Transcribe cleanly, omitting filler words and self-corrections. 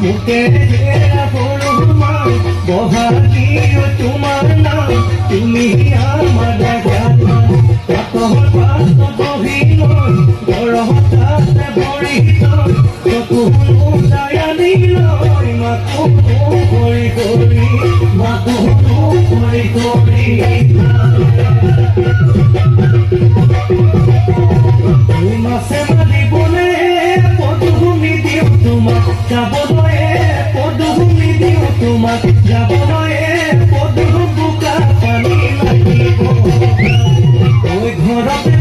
মুখে বহাগিও তোমাৰ নাম তুমি আমাৰ কত বহিল গড়হতাতে বড়িত চকুলো ছায়া দিল মাথো কৰি কৰি মাথো কৰি কৰি মাছে মাৰিবলে পদভূমি দিওঁ তোমাক যাবলৈ পদভূমি দিওঁ তোমাক যাবলৈ পদভূমি বোকা পানী লাগিব ঘৰত